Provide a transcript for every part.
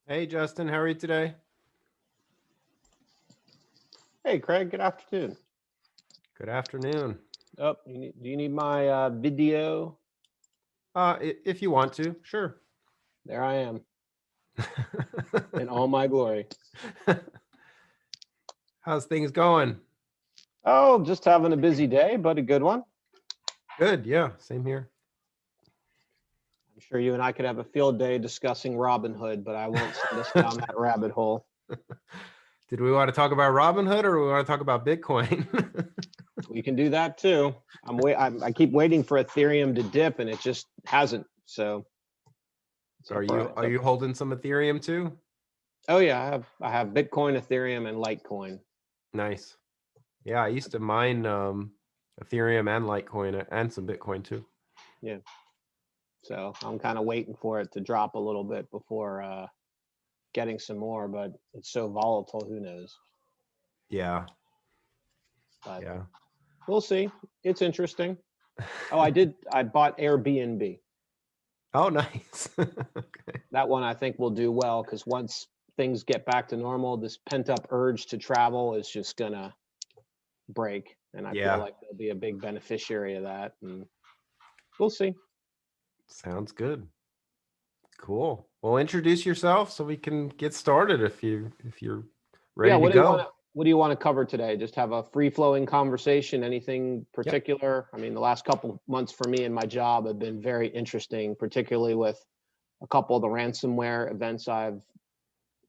Hey Justin, how are you today? Hey, Craig, good afternoon. Good afternoon. Oh, do you need my video? If you want to, sure. There I am in all my glory. How's things going? Oh, just having a busy day, but a good one. Good, yeah, same here. I'm sure you and I could have a field day discussing Robinhood, but I won't send us down that rabbit hole. Did we want to talk about Robinhood or we want to talk about Bitcoin? We can do that too. I keep waiting for Ethereum to dip, and it just hasn't. So, Are you holding some Ethereum too? Oh yeah, I have Bitcoin, Ethereum, and Litecoin. Nice. Yeah, I used to mine Ethereum and Litecoin and some Bitcoin too. Yeah. So I'm kind of waiting for it to drop a little bit before getting some more, but it's so volatile, who knows? Yeah. But Yeah. we'll see. It's interesting. Oh, I bought Airbnb. Oh, nice. Okay. That one I think will do well because once things get back to normal, this pent up urge to travel is just gonna break. And I feel Yeah, like they'll be a big beneficiary of that. And we'll see. sounds good. Cool. Well, introduce yourself so we can get started if you're Yeah, ready to go. what do you want to cover today? Just have a free flowing conversation, anything Yep. particular? I mean, the last couple months for me and my job have been very interesting, particularly with a couple of the ransomware events I've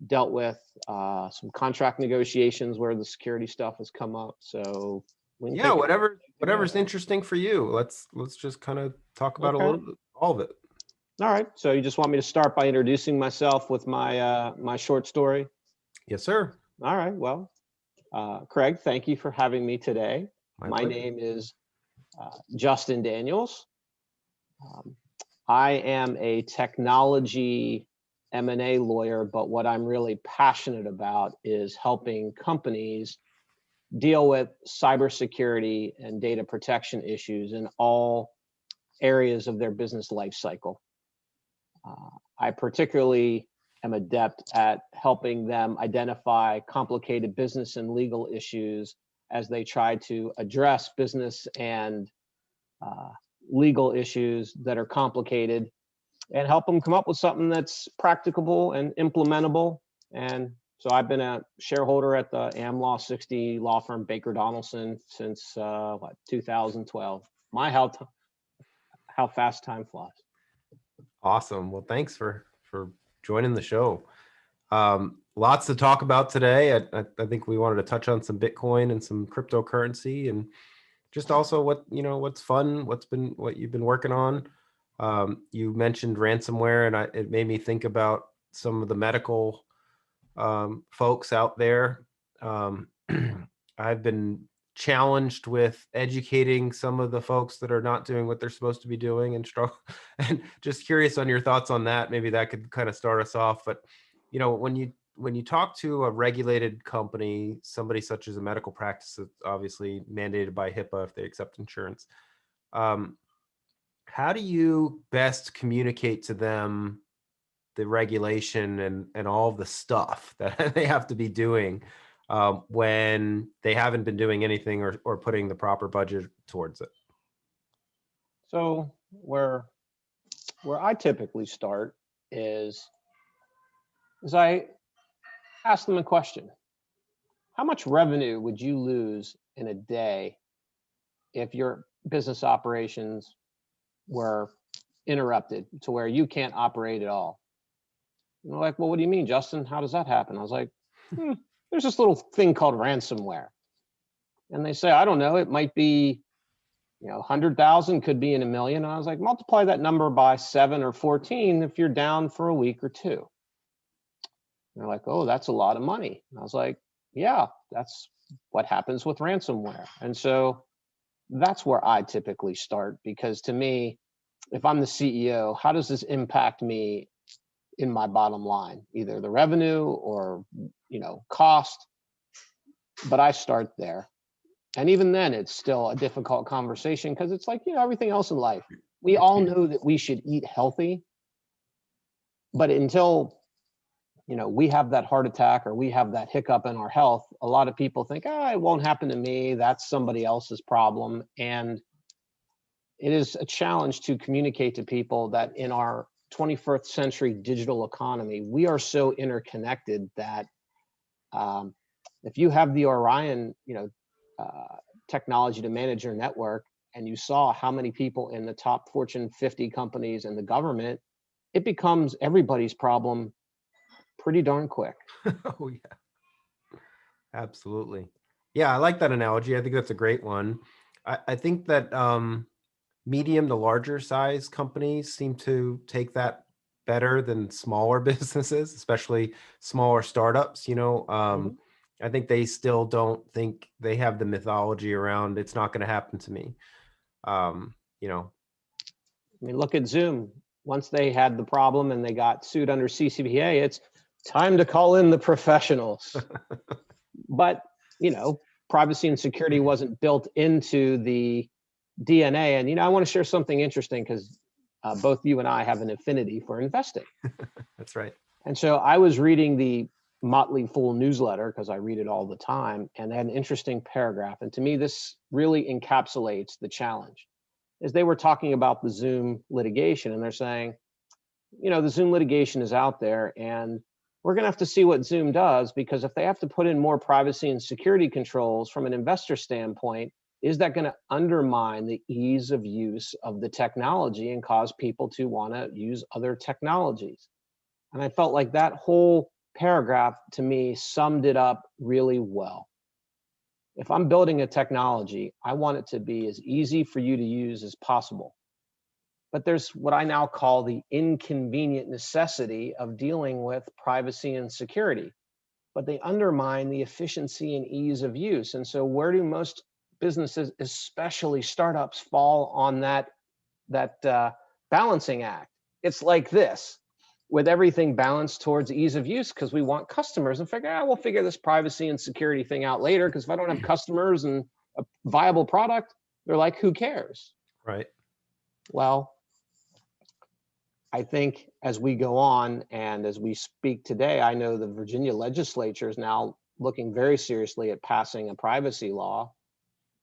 dealt with, some contract negotiations where the security stuff has come up. So we can Yeah, take it together. whatever's interesting for you. Let's just kind of talk about a Okay. little bit all of it. All right. So you just want me to start by introducing myself with my short story? Yes, sir. All right. Well, Craig, thank you for having me today. My My pleasure. name is Justin Daniels. Um, I am a technology M&A lawyer, but what I'm really passionate about is helping companies deal with cybersecurity and data protection issues in all areas of their business life cycle. I particularly am adept at helping them identify complicated business and legal issues as they try to address business and uh, legal issues that are complicated and help them come up with something that's practicable and implementable. And so I've been a shareholder at the AmLaw 60 law firm Baker Donaldson since 2012. My how fast time flies. Awesome. Well, thanks for joining the show. Lots to talk about today. I think we wanted to touch on some Bitcoin and some cryptocurrency, and just also what's fun, what you've been working on. You mentioned ransomware, and it made me think about some of the medical folks out there. Um, I've been challenged with educating some of the folks that are not doing what they're supposed to be doing and struggle. And just curious on your thoughts on that. Maybe that could kind of start us off. But when you talk to a regulated company, somebody such as a medical practice that's obviously mandated by HIPAA if they accept insurance, um, how do you best communicate to them the regulation and all of the stuff that they have to be doing when they haven't been doing anything or putting the proper budget towards it? So where I typically start is I ask them a question. How much revenue would you lose in a day if your business operations were interrupted to where you can't operate at all? And they're like, well, what do you mean, Justin? How does that happen? I was like, there's this little thing called ransomware. And they say, I don't know, it might be, 100,000, could be in a million. And I was like, multiply that number by 7 or 14 if you're down for a week or two. And they're like, oh, that's a lot of money. And I was like, yeah, that's what happens with ransomware. And so that's where I typically start, because to me, if I'm the CEO, how does this impact me in my bottom line, either the revenue or cost? But I start there. And even then, it's still a difficult conversation because it's like, everything else in life. We all know that we should eat healthy, but until we have that heart attack or we have that hiccup in our health, a lot of people think, it won't happen to me. That's somebody else's problem. And it is a challenge to communicate to people that in our 21st century digital economy, we are so interconnected that if you have the Orion, technology to manage your network, and you saw how many people in the top Fortune 50 companies and the government, it becomes everybody's problem pretty darn quick. Oh yeah, absolutely. Yeah, I like that analogy. I think that's a great one. I think that medium to larger size companies seem to take that better than smaller businesses, especially smaller startups. I think they still don't think they have the mythology around it's not going to happen to me. I mean, look at Zoom. Once they had the problem and they got sued under CCPA, it's time to call in the professionals. But, privacy and security wasn't built into the DNA. And, I want to share something interesting because both you and I have an affinity for investing. That's right. And so I was reading the Motley Fool newsletter because I read it all the time, and they had an interesting paragraph. And to me, this really encapsulates the challenge. Is they were talking about the Zoom litigation, and they're saying, the Zoom litigation is out there, and we're going to have to see what Zoom does, because if they have to put in more privacy and security controls from an investor standpoint, is that going to undermine the ease of use of the technology and cause people to want to use other technologies? And I felt like that whole paragraph to me summed it up really well. If I'm building a technology, I want it to be as easy for you to use as possible. But there's what I now call the inconvenient necessity of dealing with privacy and security, but they undermine the efficiency and ease of use. And so where do most businesses, especially startups, fall on that balancing act? It's like this, with everything balanced towards ease of use, because we want customers, and figure, we'll figure this privacy and security thing out later, because if I don't have customers and a viable product, they're like, who cares? Right. Well, I think as we go on and as we speak today, I know the Virginia legislature is now looking very seriously at passing a privacy law.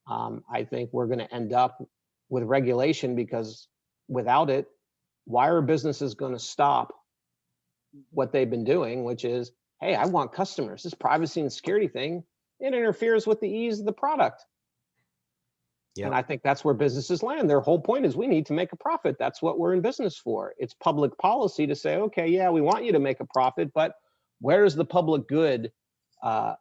I think we're going to end up with regulation, because without it, why are businesses going to stop what they've been doing, which is, hey, I want customers. This privacy and security thing, it interferes with the ease of the product. Yep. And I think that's where businesses land. Their whole point is, we need to make a profit. That's what we're in business for. It's public policy to say, okay, yeah, we want you to make a profit, but where is the public good? But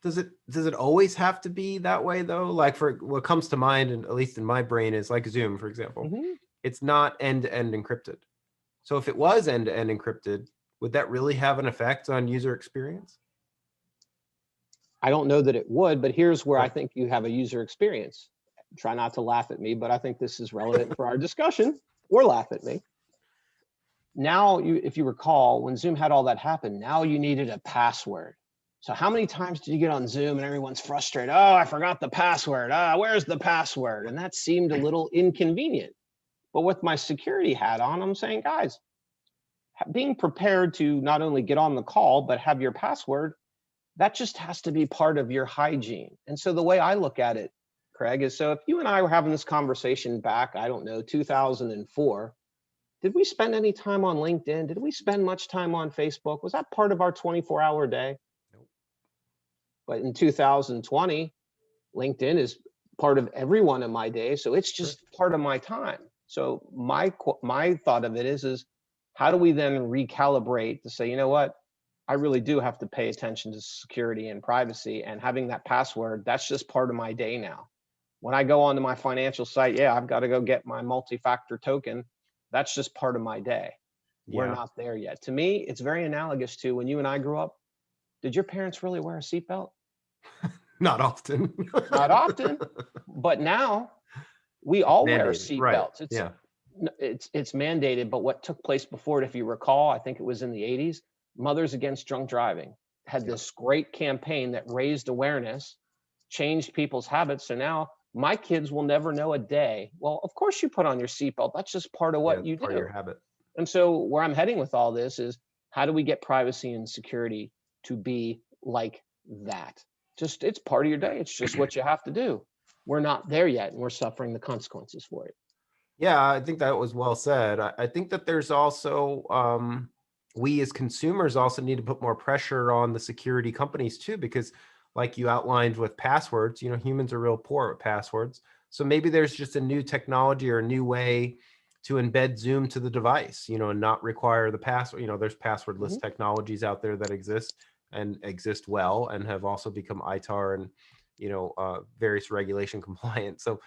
does it always have to be that way though? Like, for what comes to mind, and at least in my brain, is like Zoom, for example. It's not end-to-end encrypted. So if it was end-to-end encrypted, would that really have an effect on user experience? I don't know that it would, but here's where I think you have a user experience. Try not to laugh at me, but I think this is relevant for our discussion, or laugh at me. Now, if you recall, when Zoom had all that happen, now you needed a password. So how many times did you get on Zoom and everyone's frustrated? Oh, I forgot the password. Where's the password? And that seemed a little inconvenient. But with my security hat on, I'm saying, guys, being prepared to not only get on the call, but have your password, that just has to be part of your hygiene. And so the way I look at it, Craig, is, so if you and I were having this conversation back, I don't know, 2004, did we spend any time on LinkedIn? Did we spend much time on Facebook? Was that part of our 24-hour day? Nope. But in 2020, LinkedIn is part of every one of my days. So it's just part of my time. So my thought of it is how do we then recalibrate to say, you know what? I really do have to pay attention to security and privacy, and having that password, that's just part of my day now. When I go onto my financial site, I've got to go get my multi-factor token. That's just part of my day. Yeah. We're not there yet. To me, it's very analogous to when you and I grew up. Did your parents really wear a seatbelt? Not often. Not often. But now we all wear seatbelts. Right. It's mandated. But what took place before it, if you recall, I think it was in the 80s, Mothers Against Drunk Driving had this great campaign that raised awareness, changed people's habits. So now my kids will never know a day. Well, of course you put on your seatbelt. That's just part of what you do. Part of your habit. And so where I'm heading with all this is, How do we get privacy and security to be like that? Just, it's part of your day. It's just what you have to do. We're not there yet, and we're suffering the consequences for it. Yeah, I think that was well said. I think that there's also, we as consumers also need to put more pressure on the security companies too, because like you outlined with passwords, humans are real poor at passwords. So maybe there's just a new technology or a new way to embed Zoom to the device, and not require the password. There's passwordless Mhm. technologies out there that exist and exist well and have also become ITAR and, various regulation compliant. So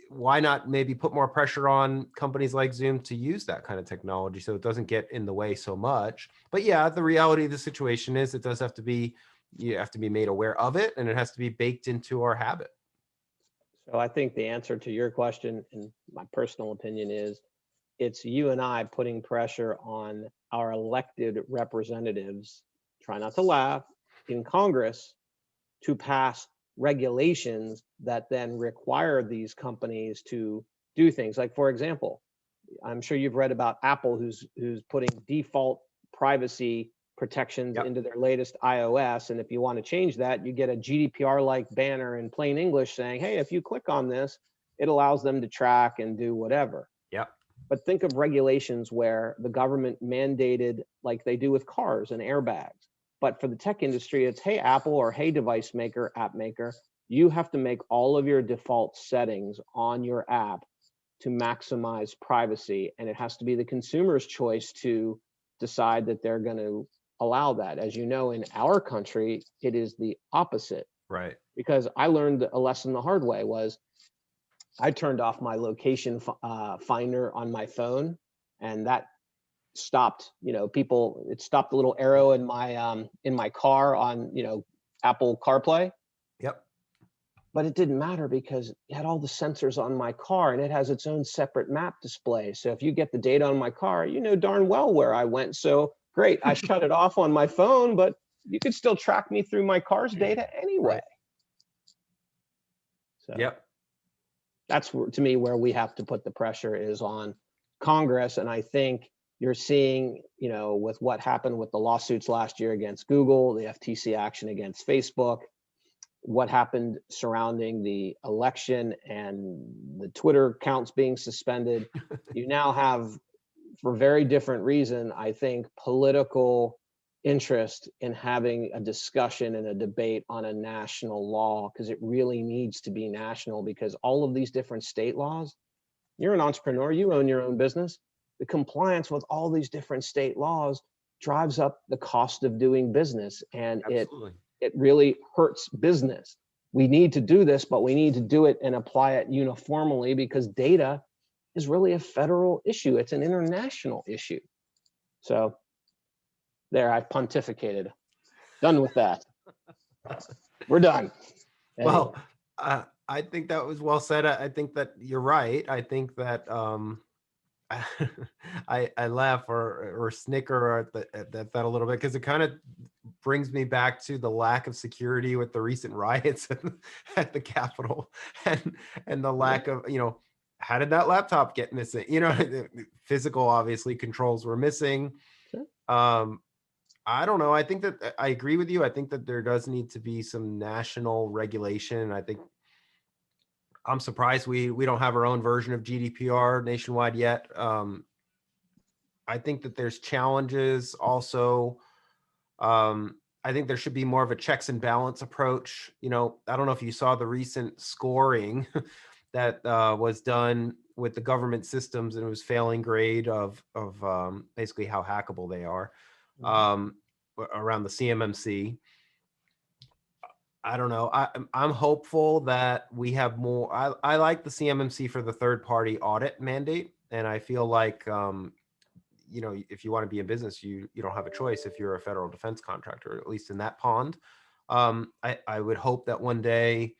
why not maybe put more pressure on companies like Zoom to use that kind of technology so it doesn't get in the way so much? But yeah, the reality of the situation is it does have to be, you have to be made aware of it, and it has to be baked into our habit. So I think the answer to your question, in my personal opinion, is it's you and I putting pressure on our elected representatives, try not to laugh, in Congress to pass regulations that then require these companies to do things. Like, for example, I'm sure you've read about Apple, who's putting default privacy protections Yep. into their latest iOS. And if you want to change that, you get a GDPR-like banner in plain English saying, hey, if you click on this, it allows them to track and do whatever. Yep. But think of regulations where the government mandated, like they do with cars and airbags. But for the tech industry, it's, hey, Apple, or hey, device maker, app maker, you have to make all of your default settings on your app to maximize privacy. And it has to be the consumer's choice to decide that they're going to allow that. As you know, in our country, it is the opposite. Right. Because I learned a lesson the hard way. Was I turned off my location finder on my phone, and that stopped, people, it stopped the little arrow in my car on, Apple CarPlay. Yep. But it didn't matter because it had all the sensors on my car, and it has its own separate map display. So if you get the data on my car, you know darn well where I went. So great, I shut it off on my phone, but you could still track me through my car's data anyway. Right. So Yep. that's to me where we have to put the pressure, is on Congress. And I think you're seeing, with what happened with the lawsuits last year against Google, the FTC action against Facebook, what happened surrounding the election and the Twitter accounts being suspended. You now have, for very different reason, I think, political interest in having a discussion and a debate on a national law, because it really needs to be national, because all of these different state laws, you're an entrepreneur, you own your own business. The compliance with all these different state laws drives up the cost of doing business, and Absolutely. it really hurts business. We need to do this, but we need to do it and apply it uniformly, because data is really a federal issue. It's an international issue. So there, I've pontificated. Done with that. We're done. Well, Anyway. I think that was well said. I think that you're right. I think that I laugh or snicker at that a little bit, because it kind of brings me back to the lack of security with the recent riots at the Capitol, and the lack of, how did that laptop get missing? Physical, obviously, controls were missing. Sure. I don't know. I think that I agree with you. I think that there does need to be some national regulation. I think I'm surprised we don't have our own version of GDPR nationwide yet. I think that there's challenges also. I think there should be more of a checks and balance approach. I don't know if you saw the recent scoring that was done with the government systems, and it was failing grade of basically how hackable they are, around the CMMC. I don't know. I'm hopeful that we have more. I like the CMMC for the third party audit mandate, and I feel like if you want to be in business, you don't have a choice if you're a federal defense contractor, at least in that pond. I would hope that one day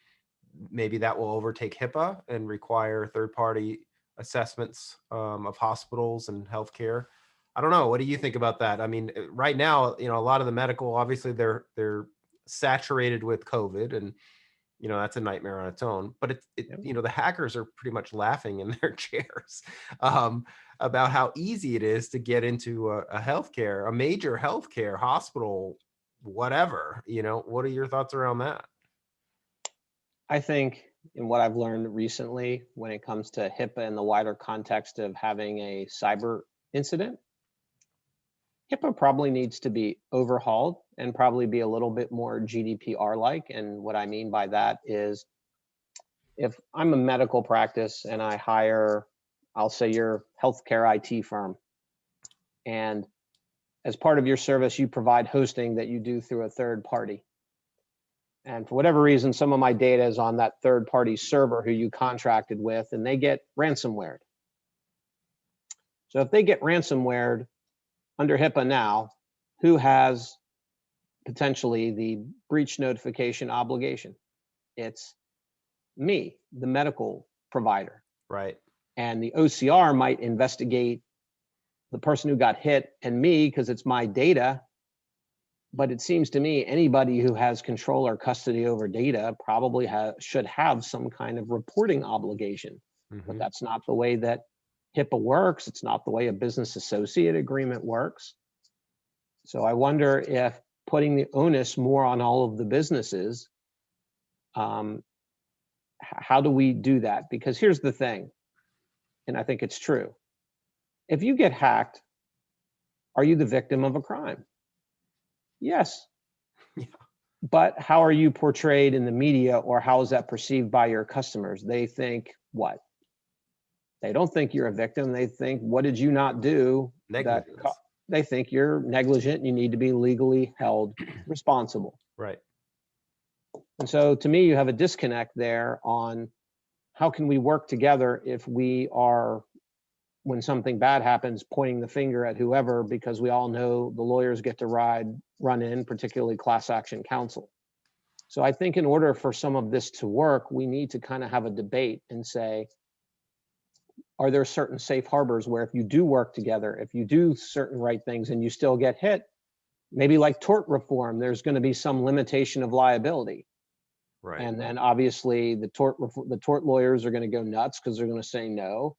maybe that will overtake HIPAA and require third party assessments of hospitals and healthcare. I don't know. What do you think about that? I mean, right now, a lot of the medical, obviously they're saturated with COVID, and that's a nightmare on its own. But Yep. the hackers are pretty much laughing in their chairs um, about how easy it is to get into a major healthcare hospital, whatever. What are your thoughts around that? I think in what I've learned recently when it comes to HIPAA in the wider context of having a cyber incident, HIPAA probably needs to be overhauled and probably be a little bit more GDPR-like. And what I mean by that is if I'm a medical practice and I hire, I'll say your healthcare IT firm, and as part of your service, you provide hosting that you do through a third party. And for whatever reason, some of my data is on that third party server who you contracted with, and they get ransomware. So if they get ransomware under HIPAA now, who has potentially the breach notification obligation? It's me, the medical provider. Right. And the OCR might investigate the person who got hit and me because it's my data. But it seems to me anybody who has control or custody over data probably should have some kind of reporting obligation. But Hmm. that's not the way that HIPAA works. It's not the way a business associate agreement works. So I wonder if putting the onus more on all of the businesses, how do we do that? Because here's the thing, and I think it's true. If you get hacked, are you the victim of a crime? Yes. Yeah. But how are you portrayed in the media, or how is that perceived by your customers? They think what? They don't think you're a victim. They think, what did you not do? Negligence. They think you're negligent and you need to be legally held responsible. Right. And so to me, you have a disconnect there on how can we work together if we are, when something bad happens, pointing the finger at whoever, because we all know the lawyers get to run in, particularly class action counsel. So I think in order for some of this to work, we need to kind of have a debate and say, are there certain safe harbors where if you do work together, if you do certain right things and you still get hit, maybe like tort reform, there's going to be some limitation of liability. Right. And then obviously the tort lawyers are going to go nuts because they're going to say no.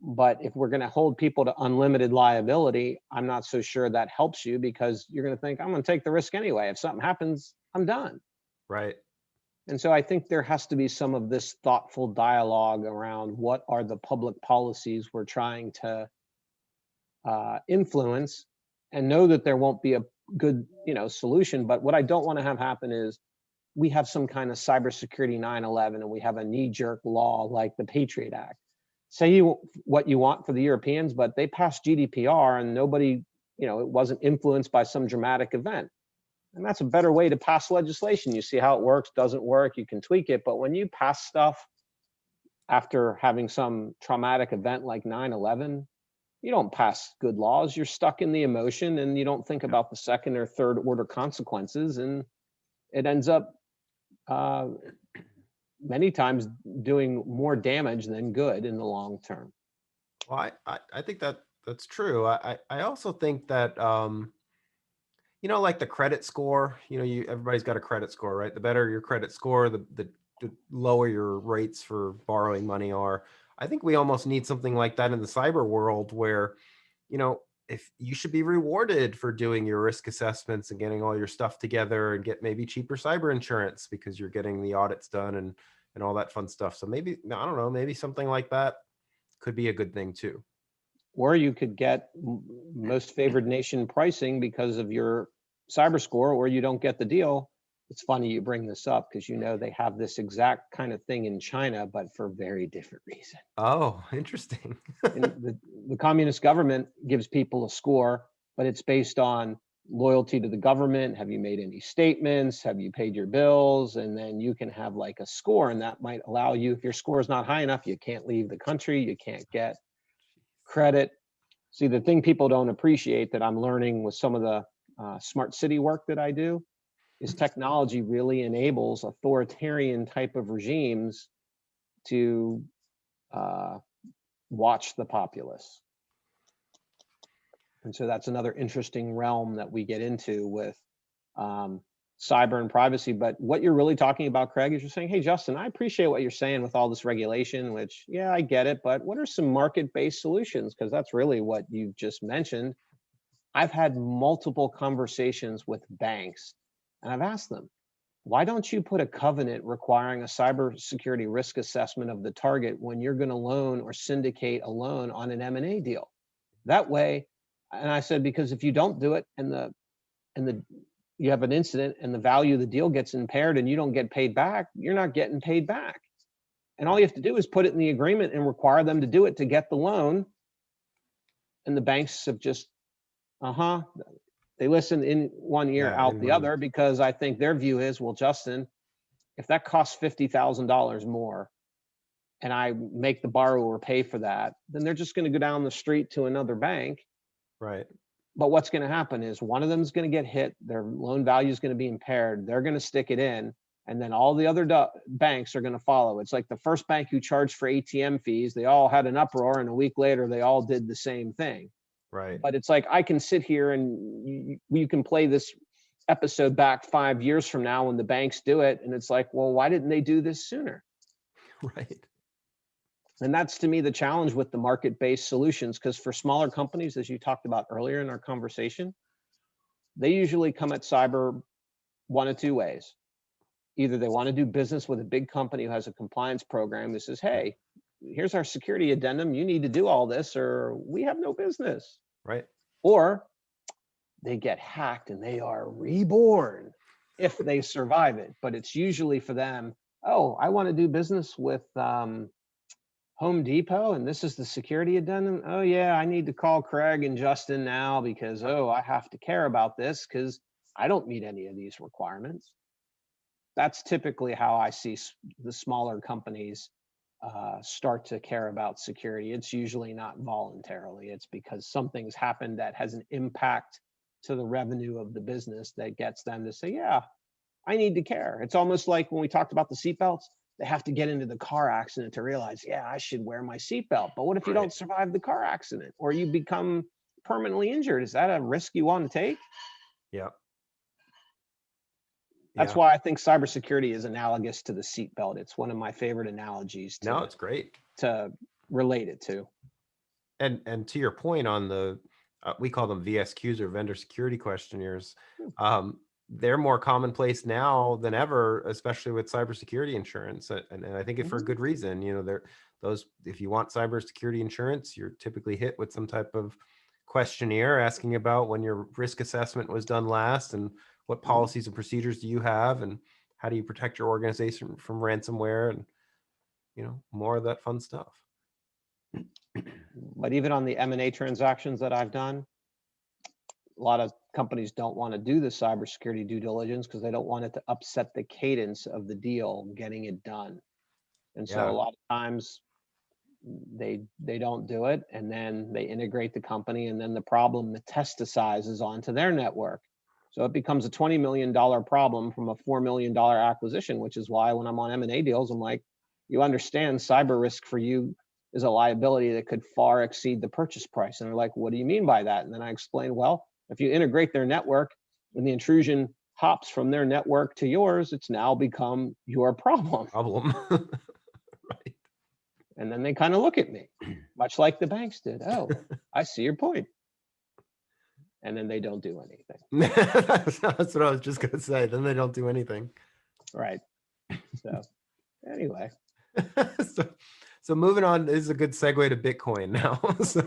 But if we're going to hold people to unlimited liability, I'm not so sure that helps you, because you're going to think, I'm going to take the risk anyway. If something happens, I'm done. Right. And so I think there has to be some of this thoughtful dialogue around what are the public policies we're trying to influence, and know that there won't be a good, solution. But what I don't want to have happen is we have some kind of cybersecurity 9/11 and we have a knee-jerk law like the Patriot Act. Say what you want for the Europeans, but they passed GDPR and nobody, it wasn't influenced by some dramatic event. And that's a better way to pass legislation. You see how it works, doesn't work, you can tweak it. But when you pass stuff after having some traumatic event like 9/11, you don't pass good laws. You're stuck in the emotion and you don't think about the second or third order consequences. And it ends up uh, many times doing more damage than good in the long term. Well, I think that's true. I also think that like the credit score, everybody's got a credit score, right? The better your credit score, the lower your rates for borrowing money are. I think we almost need something like that in the cyber world where, if you should be rewarded for doing your risk assessments and getting all your stuff together and get maybe cheaper cyber insurance because you're getting the audits done and all that fun stuff. So maybe, I don't know, maybe something like that could be a good thing too. Or you could get most favored nation pricing because of your cyber score, or you don't get the deal. It's funny you bring this up because they have this exact kind of thing in China, but for very different reason. Oh, interesting. And the communist government gives people a score, but it's based on loyalty to the government. Have you made any statements? Have you paid your bills? And then you can have like a score, and that might allow you, if your score is not high enough, you can't leave the country, you can't get credit. See, the thing people don't appreciate that I'm learning with some of the smart city work that I do is technology really enables authoritarian type of regimes to uh, watch the populace. And so that's another interesting realm that we get into with cyber and privacy. But what you're really talking about, Craig, is you're saying, hey, Justin, I appreciate what you're saying with all this regulation, which, yeah, I get it. But what are some market-based solutions? Because that's really what you just mentioned. I've had multiple conversations with banks, and I've asked them, why don't you put a covenant requiring a cybersecurity risk assessment of the target when you're going to loan or syndicate a loan on an M&A deal? That way, and I said, because if you don't do it and you have an incident and the value of the deal gets impaired and you don't get paid back, you're not getting paid back. And all you have to do is put it in the agreement and require them to do it to get the loan. And the banks have just, they listen in one ear, Yeah, out in the one- other, because I think their view is, well, Justin, if that costs $50,000 more and I make the borrower pay for that, then they're just going to go down the street to another bank. Right. But what's going to happen is one of them is going to get hit, their loan value is going to be impaired, they're going to stick it in, and then all the other banks are going to follow. It's like the first bank who charged for ATM fees, they all had an uproar, and a week later they all did the same thing. Right. But it's like, I can sit here and you can play this episode back 5 years from now when the banks do it, and it's like, well, why didn't they do this sooner? Right. And that's, to me, the challenge with the market-based solutions, because for smaller companies, as you talked about earlier in our conversation, they usually come at cyber one of two ways. Either they want to do business with a big company who has a compliance program that says, hey, here's our security addendum, you need to do all this or we have no business. Right. Or they get hacked and they are reborn if they survive it. But it's usually for them, oh, I want to do business with Home Depot, and this is the security addendum. Oh yeah, I need to call Craig and Justin now because, oh, I have to care about this because I don't meet any of these requirements. That's typically how I see the smaller companies start to care about security. It's usually not voluntarily. It's because something's happened that has an impact to the revenue of the business that gets them to say, yeah, I need to care. It's almost like when we talked about the seatbelts, they have to get into the car accident to realize, yeah, I should wear my seatbelt. But what if you don't survive the car accident or you become permanently injured? Is that a risk you want to take? Yeah. That's why I think cybersecurity is analogous to the seatbelt. It's one of my favorite analogies No, it's great to relate it to. And to your point on the, we call them VSQs or vendor security questionnaires. They're more commonplace now than ever, especially with cybersecurity insurance. And I think for a good reason. You know, those, if you want cybersecurity insurance, you're typically hit with some type of questionnaire asking about when your risk assessment was done last and what policies and procedures do you have and how do you protect your organization from ransomware and, you know, more of that fun stuff. But even on the M&A transactions that I've done, a lot of companies don't want to do the cybersecurity due diligence because they don't want it to upset the cadence of the deal getting it done. And so a lot of times they don't do it, and then they integrate the company, and then the problem metastasizes onto their network. So it becomes a $20 million problem from a $4 million acquisition, which is why when I'm on M&A deals, I'm like, you understand cyber risk for you is a liability that could far exceed the purchase price. And they're like, what do you mean by that? And then I explain, well, if you integrate their network and the intrusion hops from their network to yours, it's now become your problem. Right. And then they kind of look at me, much like the banks did. Oh, I see your point. And then they don't do anything. That's what I was just going to say. Then they don't do anything. Right. So anyway. So moving on, this is a good segue to Bitcoin now.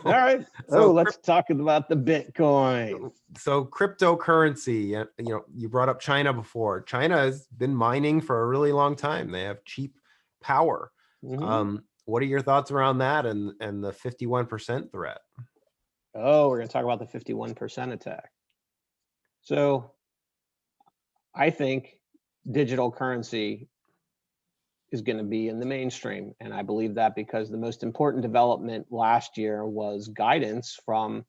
All right. So let's talk about the Bitcoin. So cryptocurrency, you know, you brought up China before. China has been mining for a really long time. They have cheap power. What are your thoughts around that and the 51% threat? Oh, we're going to talk about the 51% attack. So I think digital currency is going to be in the mainstream. And I believe that because the most important development last year was guidance from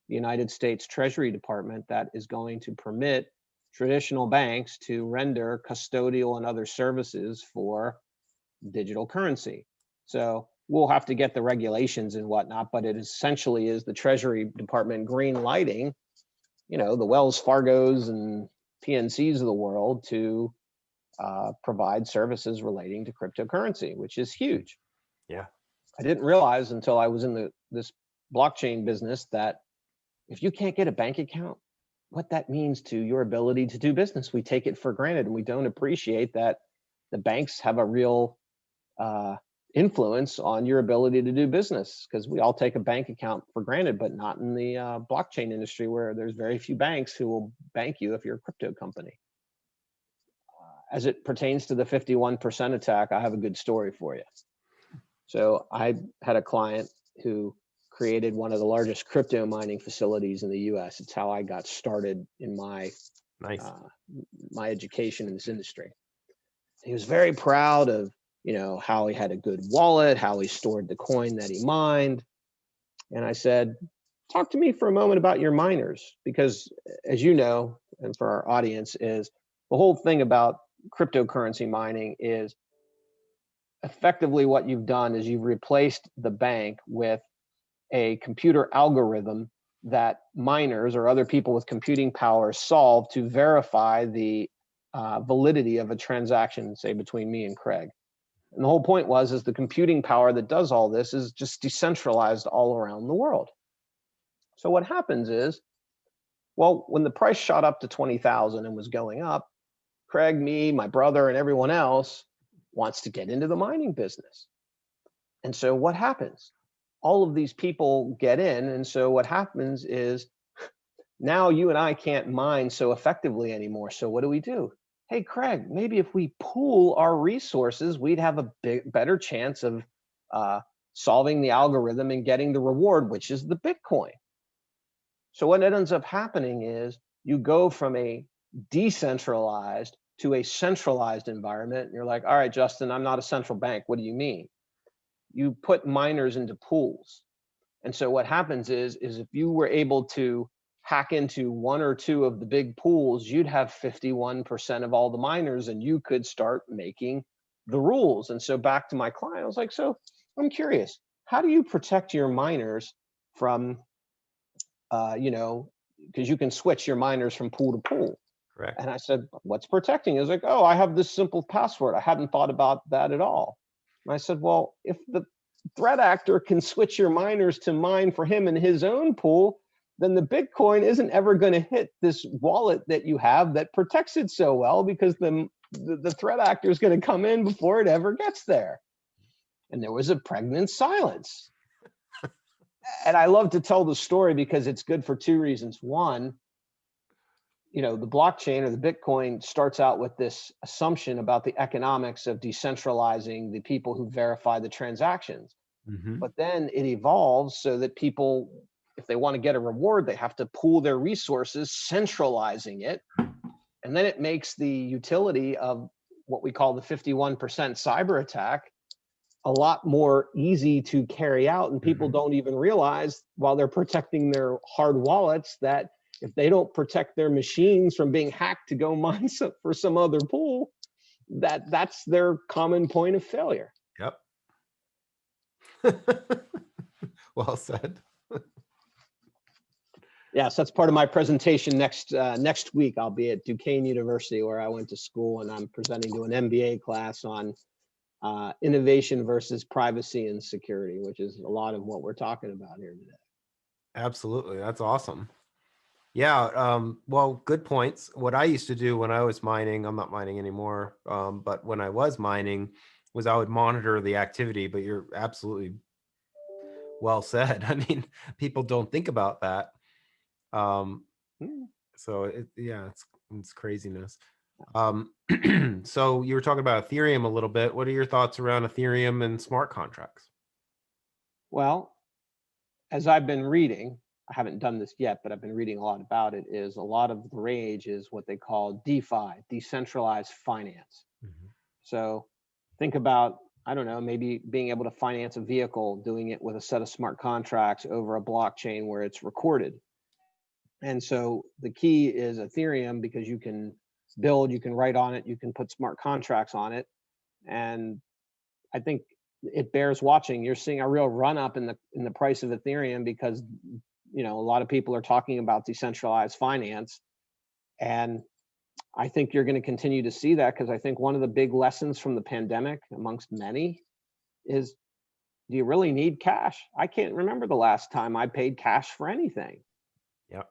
the United States Treasury Department that is going to permit traditional banks to render custodial and other services for digital currency. So we'll have to get the regulations and whatnot, but it essentially is the Treasury Department green lighting, you know, the Wells Fargos and PNCs of the world to provide services relating to cryptocurrency, which is huge. Yeah. I didn't realize until I was in this blockchain business that if you can't get a bank account, what that means to your ability to do business. We take it for granted, and we don't appreciate that the banks have a real influence on your ability to do business, because we all take a bank account for granted, but not in the blockchain industry, where there's very few banks who will bank you if you're a crypto company. As it pertains to the 51% attack, I have a good story for you. So I had a client who created one of the largest crypto mining facilities in the US. It's how I got started in my my education in this industry. He was very proud of, how he had a good wallet, how he stored the coin that he mined. And I said, talk to me for a moment about your miners, because as you know, and for our audience, is the whole thing about cryptocurrency mining is effectively what you've done is you've replaced the bank with a computer algorithm that miners or other people with computing power solve to verify the validity of a transaction, say between me and Craig. And the whole point is the computing power that does all this is just decentralized all around the world. So what happens is, well, when the price shot up to 20,000 and was going up, Craig, me, my brother, and everyone else wants to get into the mining business. And so what happens? All of these people get in. And so what happens is now you and I can't mine so effectively anymore. So what do? Hey, Craig, maybe if we pool our resources, we'd have a better chance of solving the algorithm and getting the reward, which is the Bitcoin. So what ends up happening is you go from a decentralized to a centralized environment. And you're like, all right, Justin, I'm not a central bank. What do you mean? You put miners into pools. And so what happens is if you were able to hack into one or two of the big pools, you'd have 51% of all the miners, and you could start making the rules. And so back to my client, I was like, so I'm curious, how do you protect your miners from, because you can switch your miners from pool to pool. Correct. And I said, what's protecting? He was like, oh, I have this simple password. I hadn't thought about that at all. And I said, well, if the threat actor can switch your miners to mine for him in his own pool, then the Bitcoin isn't ever going to hit this wallet that you have that protects it so well, because the threat actor is going to come in before it ever gets there. And there was a pregnant silence. And I love to tell the story because it's good for two reasons. One, the blockchain or the Bitcoin starts out with this assumption about the economics of decentralizing the people who verify the transactions. Mm-hmm. But then it evolves so that people, if they want to get a reward, they have to pool their resources, centralizing it. And then it makes the utility of what we call the 51% cyber attack a lot more easy to carry out. And people don't even realize, while they're protecting their hard wallets, that if they don't protect their machines from being hacked to go mine for some other pool, that's their common point of failure. Yep. Well said. Yes, that's part of my presentation next week. I'll be at Duquesne University, where I went to school, and I'm presenting to an MBA class on innovation versus privacy and security, which is a lot of what we're talking about here today. Absolutely. That's awesome. Yeah. Well, good points. What I used to do when I was mining, I'm not mining anymore, but when I was mining, was I would monitor the activity. But you're absolutely well said. I mean, people don't think about that. So it's craziness. So you were talking about Ethereum a little bit. What are your thoughts around Ethereum and smart contracts? Well, as I've been reading, I haven't done this yet, but I've been reading a lot about it, is a lot of the rage is what they call DeFi, decentralized finance. So think about, I don't know, maybe being able to finance a vehicle, doing it with a set of smart contracts over a blockchain where it's recorded. And so the key is Ethereum, because you can build, you can write on it, you can put smart contracts on it. And I think it bears watching. You're seeing a real run up in the price of Ethereum because, a lot of people are talking about decentralized finance. And I think you're going to continue to see that, because I think one of the big lessons from the pandemic, amongst many, is, do you really need cash? I can't remember the last time I paid cash for anything. Yep.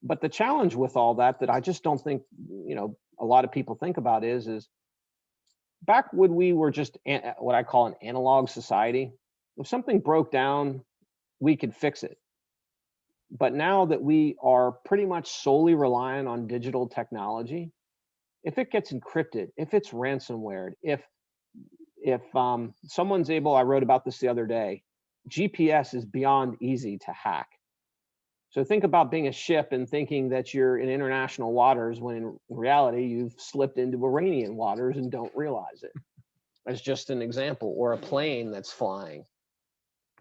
But the challenge with all that I just don't think, a lot of people think about is back when we were just what I call an analog society, if something broke down, we could fix it. But now that we are pretty much solely reliant on digital technology, if it gets encrypted, if it's ransomware, if someone's able, I wrote about this the other day, GPS is beyond easy to hack. So think about being a ship and thinking that you're in international waters, when in reality you've slipped into Iranian waters and don't realize it. As just an example. Or a plane that's flying.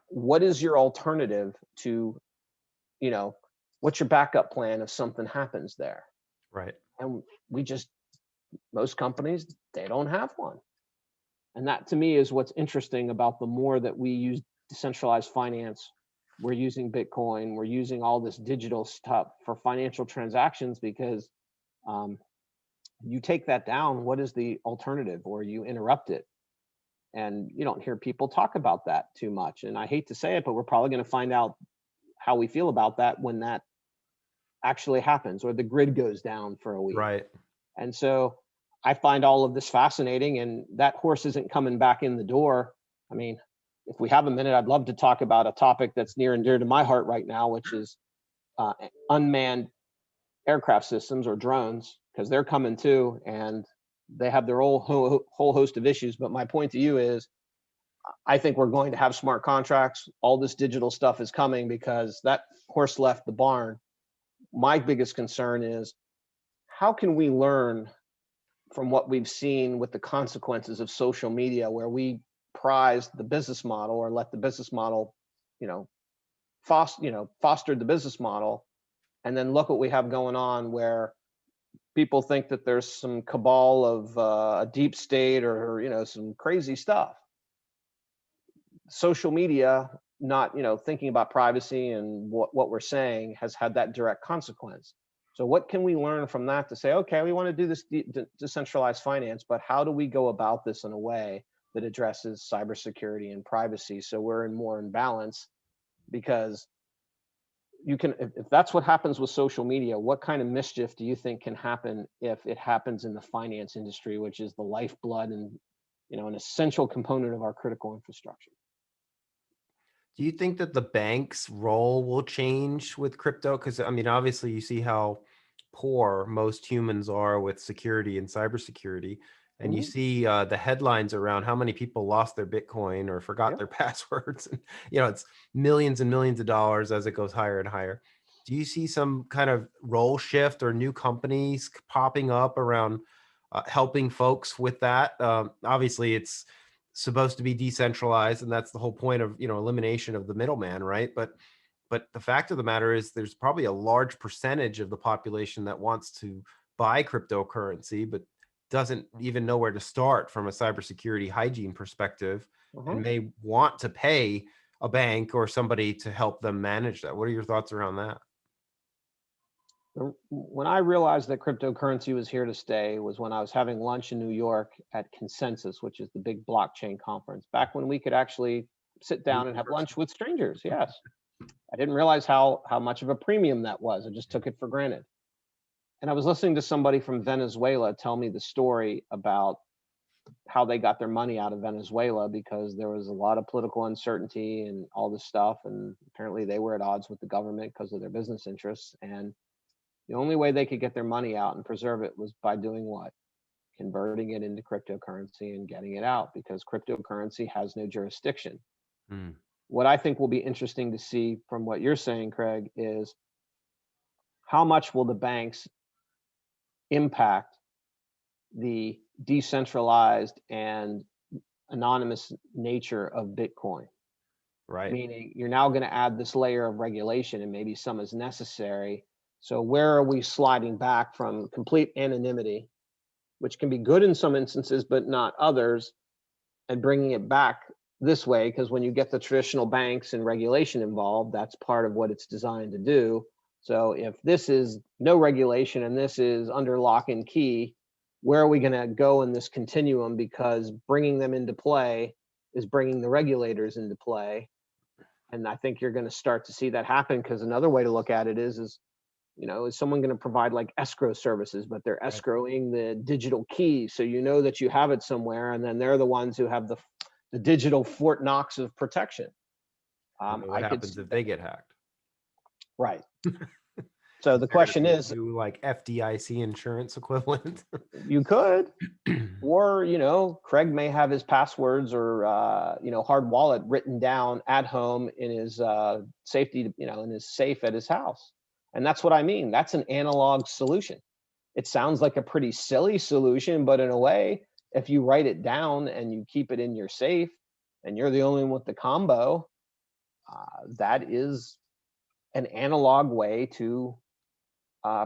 What is your alternative to, what's your backup plan if something happens there? Right. And most companies, they don't have one. And that, to me, is what's interesting about the more that we use decentralized finance. We're using Bitcoin, we're using all this digital stuff for financial transactions, because you take that down, what is the alternative? Or you interrupt it. And you don't hear people talk about that too much. And I hate to say it, but we're probably going to find out how we feel about that when that actually happens, or the grid goes down for a week. Right. And so I find all of this fascinating, and that horse isn't coming back in the door. I mean, if we have a minute, I'd love to talk about a topic that's near and dear to my heart right now, which is unmanned aircraft systems, or drones, because they're coming too, and they have their whole host of issues. But my point to you is, I think we're going to have smart contracts. All this digital stuff is coming, because that horse left the barn. My biggest concern is, how can we learn from what we've seen with the consequences of social media, where we prize the business model, or let the business model, fostered the business model. And then look what we have going on, where people think that there's some cabal of a deep state, or some crazy stuff. Social media, not thinking about privacy and what we're saying, has had that direct consequence. So what can we learn from that to say, okay, we want to do this decentralized finance, but how do we go about this in a way that addresses cybersecurity and privacy, so we're more in balance? Because you can, if that's what happens with social media, what kind of mischief do you think can happen if it happens in the finance industry, which is the lifeblood and an essential component of our critical infrastructure? Do you think that the bank's role will change with crypto? Because I mean, obviously, you see how poor most humans are with security and cybersecurity, and you Mhm. see the headlines around how many people lost their Bitcoin or forgot Yep. their passwords. And, it's millions and millions of dollars as it goes higher and higher. Do you see some kind of role shift or new companies popping up around helping folks with that? Obviously, it's supposed to be decentralized, and that's the whole point of elimination of the middleman, right? But the fact of the matter is, there's probably a large percentage of the population that wants to buy cryptocurrency, but doesn't even know where to start from a cybersecurity hygiene perspective, and Mhm. may want to pay a bank or somebody to help them manage that. What are your thoughts around that? When I realized that cryptocurrency was here to stay was when I was having lunch in New York at Consensus, which is the big blockchain conference, back when we could actually sit Meet down and in have person. lunch with strangers. Yes. I didn't realize how much of a premium that was. I just took it for granted. And I was listening to somebody from Venezuela tell me the story about how they got their money out of Venezuela, because there was a lot of political uncertainty and all this stuff. And apparently they were at odds with the government because of their business interests. And the only way they could get their money out and preserve it was by doing what? Converting it into cryptocurrency and getting it out, because cryptocurrency has no jurisdiction. Hmm. What I think will be interesting to see from what you're saying, Craig, is how much will the banks impact the decentralized and anonymous nature of Bitcoin? Right. Meaning, you're now going to add this layer of regulation, and maybe some is necessary. So where are we sliding back from complete anonymity, which can be good in some instances, but not others, and bringing it back this way? Because when you get the traditional banks and regulation involved, that's part of what it's designed to do. So if this is no regulation and this is under lock and key, where are we going to go in this continuum? Because bringing them into play is bringing the regulators into play. And I think you're going to start to see that happen, because another way to look at it is someone going to provide like escrow services, but they're Right. escrowing the digital key. So you know that you have it somewhere, and then they're the ones who have the digital Fort Knox of protection. What happens if they get hacked? Right. So the question is, new like FDIC insurance equivalent. you could, or Craig may have his passwords or hard wallet written down at home in his safety, in his safe at his house. And that's what I mean. That's an analog solution. It sounds like a pretty silly solution, but in a way, if you write it down and you keep it in your safe and you're the only one with the combo, that is an analog way to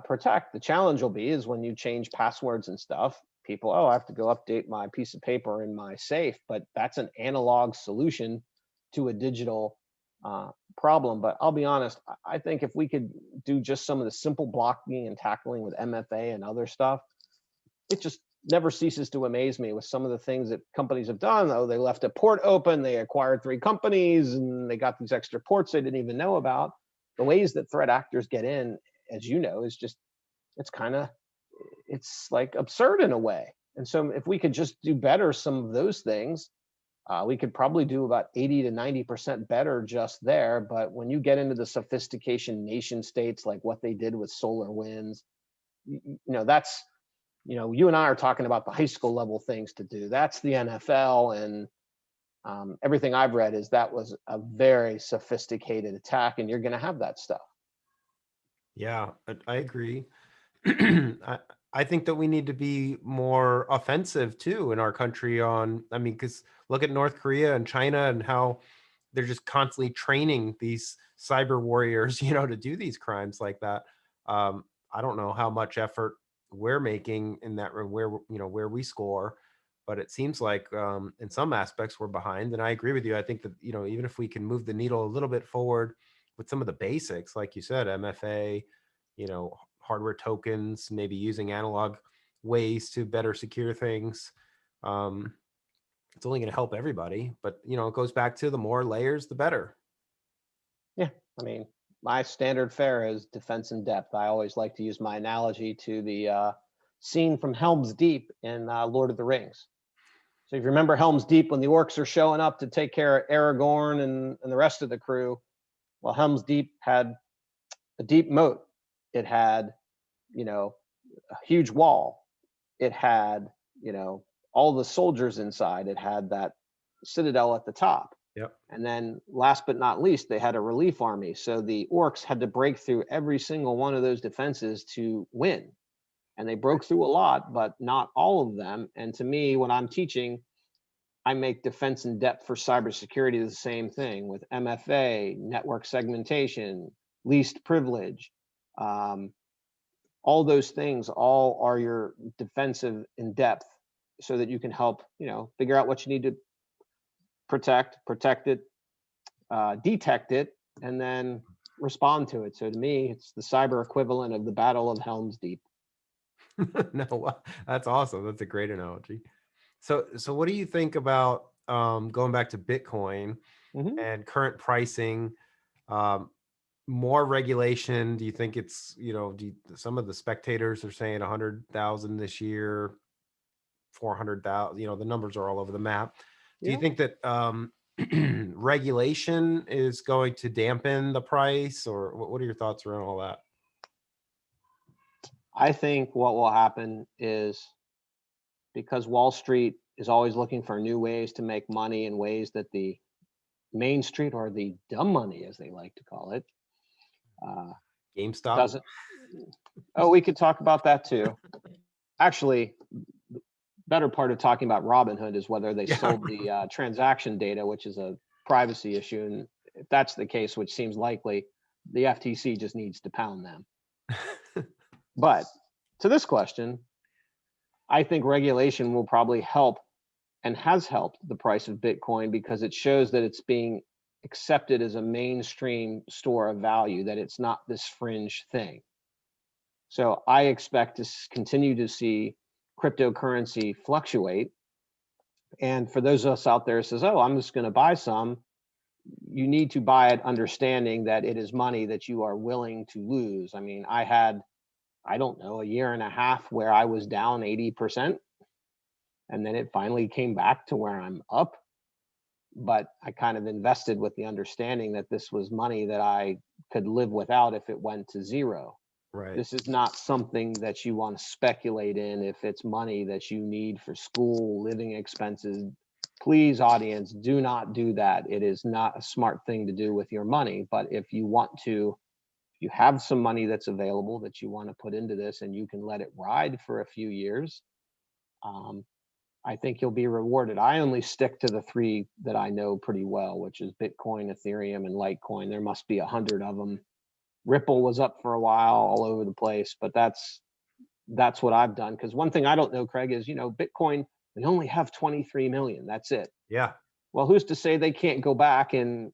protect. The challenge will be is when you change passwords and stuff, people, I have to go update my piece of paper in my safe, but that's an analog solution to a digital problem. But I'll be honest, I think if we could do just some of the simple blocking and tackling with MFA and other stuff, it just never ceases to amaze me with some of the things that companies have done. Oh, they left a port open, they acquired 3 companies, and they got these extra ports they didn't even know about. The ways that threat actors get in, as you know, is just, it's like absurd in a way. And so if we could just do better some of those things, we could probably do about 80 to 90% better just there. But when you get into the sophistication nation states, like what they did with SolarWinds, that's, you and I are talking about the high school level things to do. That's the NFL. And everything I've read is that was a very sophisticated attack, and you're going to have that stuff. Yeah, I agree. I think that we need to be more offensive too in our country because look at North Korea and China and how they're just constantly training these cyber warriors, to do these crimes like that. I don't know how much effort we're making in that, where we score, but it seems like in some aspects we're behind. And I agree with you. I think that, even if we can move the needle a little bit forward with some of the basics, like you said, MFA, hardware tokens, maybe using analog ways to better secure things. It's only going to help everybody, but it goes back to the more layers, the better. Yeah, I mean, my standard fare is defense in depth. I always like to use my analogy to the scene from Helm's Deep in Lord of the Rings. So if you remember Helm's Deep, when the orcs are showing up to take care of Aragorn and the rest of the crew, well, Helm's Deep had a deep moat. It had, a huge wall. It had, all the soldiers inside. It had that citadel at the top. Yep. And then last but not least, they had a relief army. So the orcs had to break through every single one of those defenses to win. And they broke through a lot, but not all of them. And to me, when I'm teaching, I make defense in depth for cybersecurity the same thing with MFA, network segmentation, least privilege. All those things all are your defensive in depth, so that you can help, figure out what you need to protect it, detect it, and then respond to it. So to me, it's the cyber equivalent of the Battle of Helm's Deep. No, that's awesome. That's a great analogy. So what do you think about going back to Bitcoin and current pricing? More regulation? Do you think it's, some of the spectators are saying 100,000 this year, 400,000, the numbers are all over the map. Do you think that regulation is going to dampen the price, or what are your thoughts around all that? I think what will happen is, because Wall Street is always looking for new ways to make money in ways that the Main Street, or the dumb money as they like to call it, GameStop doesn't. Oh, we could talk about that too. Actually, the better part of talking about Robinhood is whether they sold the transaction data, which is a privacy issue. And if that's the case, which seems likely, the FTC just needs to pound them. But to this question, I think regulation will probably help, and has helped, the price of Bitcoin, because it shows that it's being accepted as a mainstream store of value, that it's not this fringe thing. So I expect to continue to see cryptocurrency fluctuate. And for those of us out there who says, oh, I'm just going to buy some, you need to buy it understanding that it is money that you are willing to lose. I mean, I had, I don't know, a year and a half where I was down 80%, and then it finally came back to where I'm up. But I kind of invested with the understanding that this was money that I could live without if it went to zero. Right. This is not something that you want to speculate in if it's money that you need for school, living expenses. Please, audience, do not do that. It is not a smart thing to do with your money. But if you want to, if you have some money that's available that you want to put into this and you can let it ride for a few years, I think you'll be rewarded. I only stick to the three that I know pretty well, which is Bitcoin, Ethereum, and Litecoin. There must be 100 of them. Ripple was up for a while all over the place, but that's what I've done. Because one thing I don't know, Craig, is, Bitcoin, we only have 23 million. That's it. Yeah. Well, who's to say they can't go back and,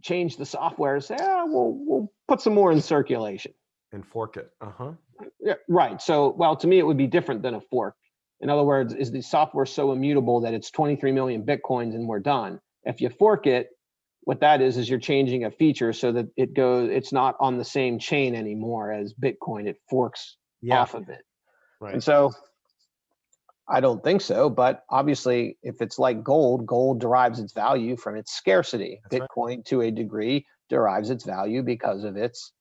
change the software and say, we'll put some more in circulation And fork it. Yeah, right. So, well, to me, it would be different than a fork. In other words, is the software so immutable that it's 23 million Bitcoins and we're done? If you fork it, what that is you're changing a feature so that it's not on the same chain anymore as Bitcoin. It forks off of it. Right. And so I don't think so, but obviously if it's like gold derives its value from its scarcity. That's Bitcoin to a degree derives its value because of its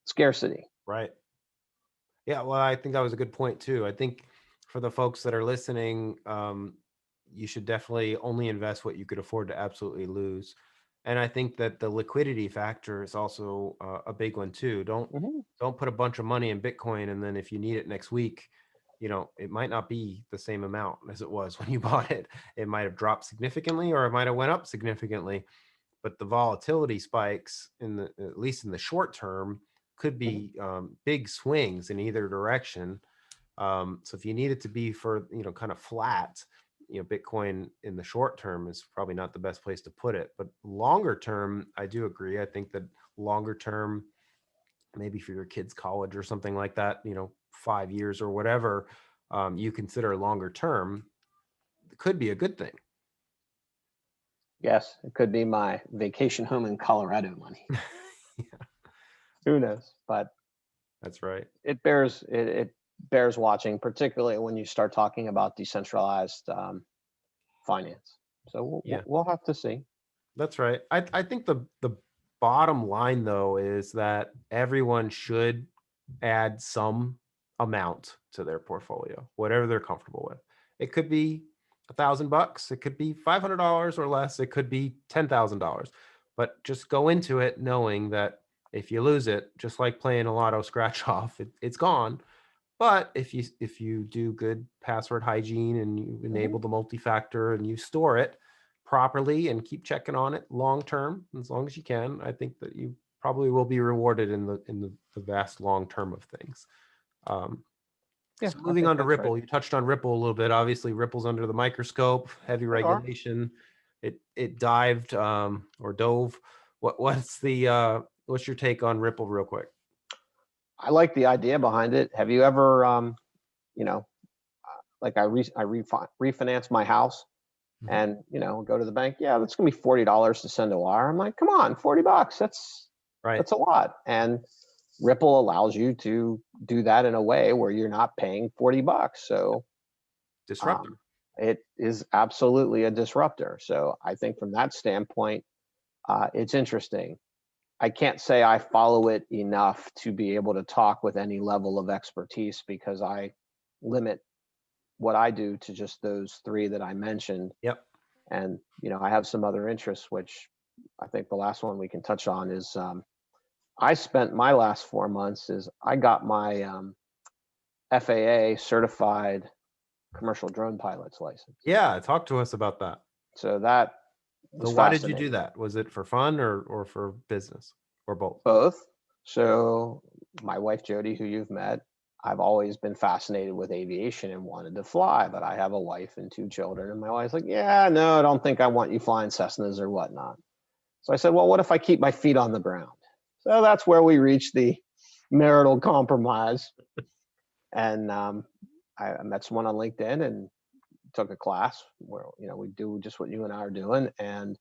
scarcity. Right. Yeah, well, I think that was a good point too. I think for the folks that are listening, you should definitely only invest what you could afford to absolutely lose. And I think that the liquidity factor is also a big one too. Don't put a bunch of money in Bitcoin, and then if you need it next week, it might not be the same amount as it was when you bought it. It might have dropped significantly, or it might have went up significantly. But the volatility spikes at least in the short term, could be big swings in either direction. So if you need it to be for, kind of flat, Bitcoin in the short term is probably not the best place to put it. But longer term, I do agree. I think that longer term, maybe for your kids' college or something like that, 5 years or whatever, you consider longer term, it could be a good thing. Yes, it could be my vacation home in Colorado money. Yeah. Who knows? But that's right. It bears watching, particularly when you start talking about decentralized finance. So we'll have to see. That's right. I think the bottom line though is that everyone should add some amount to their portfolio, whatever they're comfortable with. It could be $1,000, it could be $500 or less, it could be $10,000. But just go into it knowing that if you lose it, just like playing a lotto scratch off, it's gone. But if you do good password hygiene and you enable the multi-factor and you store it properly and keep checking on it long term, as long as you can, I think that you probably will be rewarded in the vast long term of things. So moving on to Ripple, right. You touched on Ripple a little bit. Obviously, Ripple's under the microscope, heavy regulation. It dived or dove. What's your take on Ripple, real quick? I like the idea behind it. Have you ever, like I refinance my house and, go to the bank. Yeah, that's going to be $40 to send a wire. I'm like, come on, $40. That's a lot. And Ripple allows you to do that in a way where you're not paying $40. So disruptor. It is absolutely a disruptor. So I think from that standpoint, it's interesting. I can't say I follow it enough to be able to talk with any level of expertise because I limit what I do to just those three that I mentioned. Yep. And, I have some other interests, which I think the last one we can touch on is I spent my last 4 months I got my FAA certified commercial drone pilot's license. Yeah, talk to us about that. So that was why did you do that? Was it for fun or for business or both? Both. So my wife, Jody, who you've met, I've always been fascinated with aviation and wanted to fly, but I have a wife and 2 children. And my wife's like, yeah, no, I don't think I want you flying Cessnas or whatnot. So I said, well, what if I keep my feet on the ground? So that's where we reached the marital compromise. And I met someone on LinkedIn and took a class where, we do just what you and I are doing. And